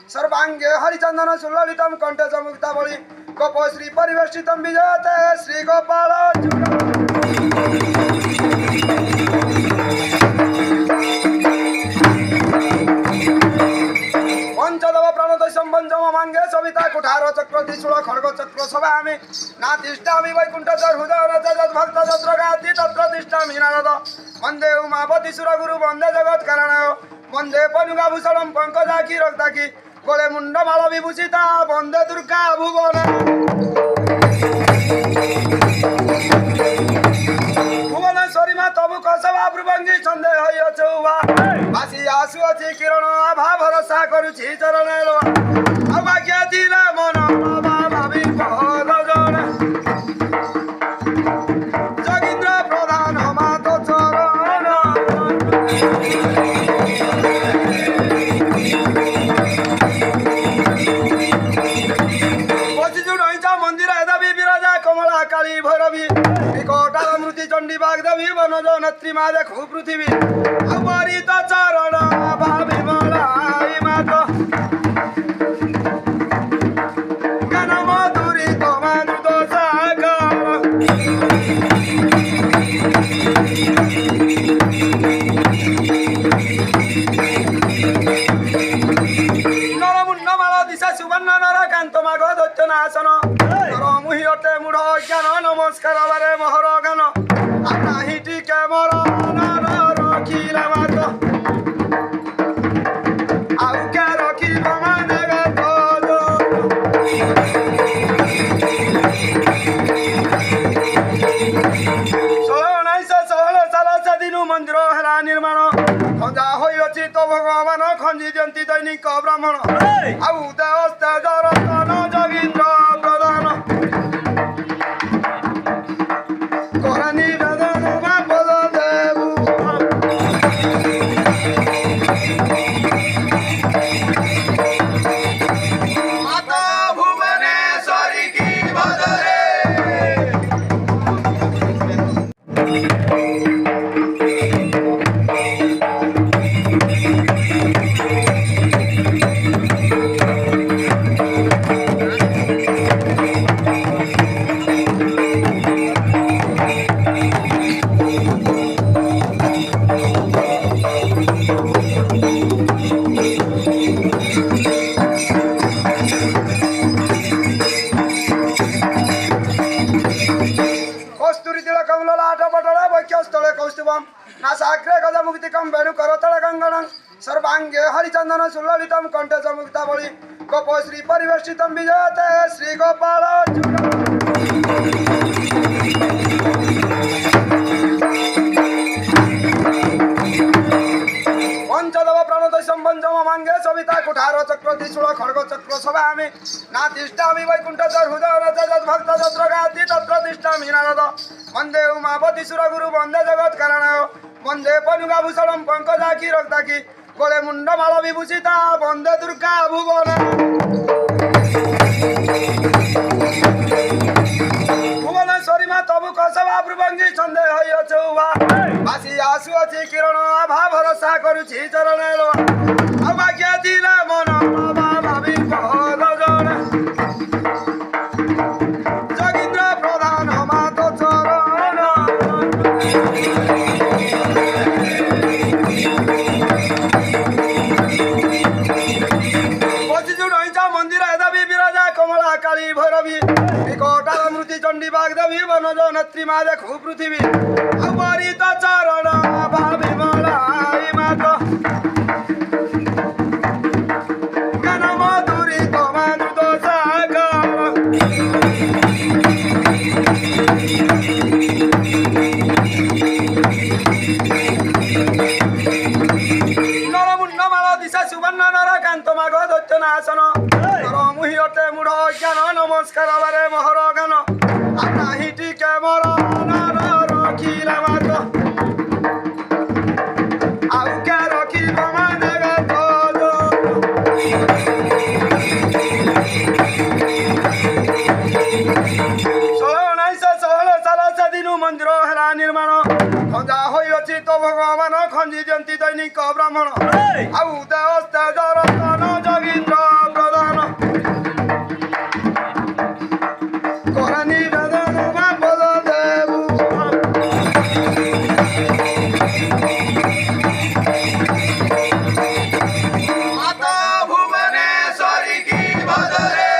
सर्वांगे हरिचंदन सुललितम कंठे मुक्ता बलि गोप श्री परिवेष्टितम विजयते श्री गोपाल पंचदव प्रणोदशम पंचम मांगे सविता कुठार चक्र त्रिशूल खड्ग चक्र सभामि नातिष्ठामि वैकुंठ हृदय भक्त तत्र गाति तत्र तिष्ठामि नारद वंदे उमापति सुर गुरु वंदे जगत कारणय वंदे पनुगाभूषणम पंकजाकी रक्ताकी गोले मुंड माल विभूषिता वंदे दुर्गा भुवन भुवनेश्वरी मा तबु कसवा प्रभंगी छंदे हय चौवा बासी आसु अछि किरण आभा भरोसा करूछि चरण लो अभाग्य दिला मन बाबा भाबी पहल जण जगीन्द्र प्रधान मात चरण काली भैरवी निकटाल मृति चंडी बागदेवी वनज नेत्री मा देखु पृथ्वी अपरित चरण भावी मलाई मात ज्ञान मधुरी तमानुत सागर नरमुंड माला दिशा सुवर्ण नरकांत माग दैत्य नाशन मुहि अटे मूढ़ ज्ञान नमस्कार बारे मोहर गान नाही टिके मोर रखिले मात आउ क्या रखिब माने मंदिर है निर्माण खंजा होती तो भगवान खंजी दियंती दैनिक ब्राह्मण आउ देवस्ते दर्शन जगीन्द्र प्रधान ललाट पटले वैक्यस्थले कौस्तुभम नासाग्रे गजमुक्तिकं वेणुकरतले गङ्गणं सर्वाङ्गे हरिचन्दन सुललितं कण्ठे च मुक्तावली गोपश्री परिवेष्टितं विजयते श्रीगोपाल पंचदव प्रणत संबंजम मांगे सविता कुठार चक्र त्रिशूल खड्ग चक्र सभामि नातिष्ठामि वैकुण्ठ हृदय भक्त तत्र गाति तत्र तिष्ठामि नारद वन्दे उमापति सुरगुरु वन्दे जगत् करणाय वन्दे पनुगाभूषणं पंकजाकी रक्ताकी गोले मुण्डमाल विभूषिता वन्दे दुर्गा भुवन भुवनेश्वरी मा तबु कसवा प्रभंगी छन्दे हइअछु वा बासी आसु अछि किरण आभा भरोसा करुछि चरण लो अभाग्य दिला मन बाबा भाबी कहल जण जगीन्द्र प्रधान मात चरण बसिजुडैचा मन्दिर देवी विराजा कमला काली भैरवी निकटार मृति चंडी बागदेवी वनज नेत्री मा देखु पृथ्वी अपरित चरण भावी मलाई मात ज्ञान मधुरी तमादुत सागर नरमुण्डमाला दिशा सुवर्ण नर कान्तमाग दैत्यनाशन नर मुहि अटे मूढ़ ज्ञान नमस्कार बारे मोहर गान नाही टिके मोर नर रखिला मात आउ के रखिब माने गात मंदिर है निर्माण खंजा होइछि तो भगवान खंजी जयंती दैनिक ब्राह्मण आउ देवस्ते जरतन जगीन्द्र प्रधान करनी वेदन पद देवु माता भुवनेश्वरी की भजरे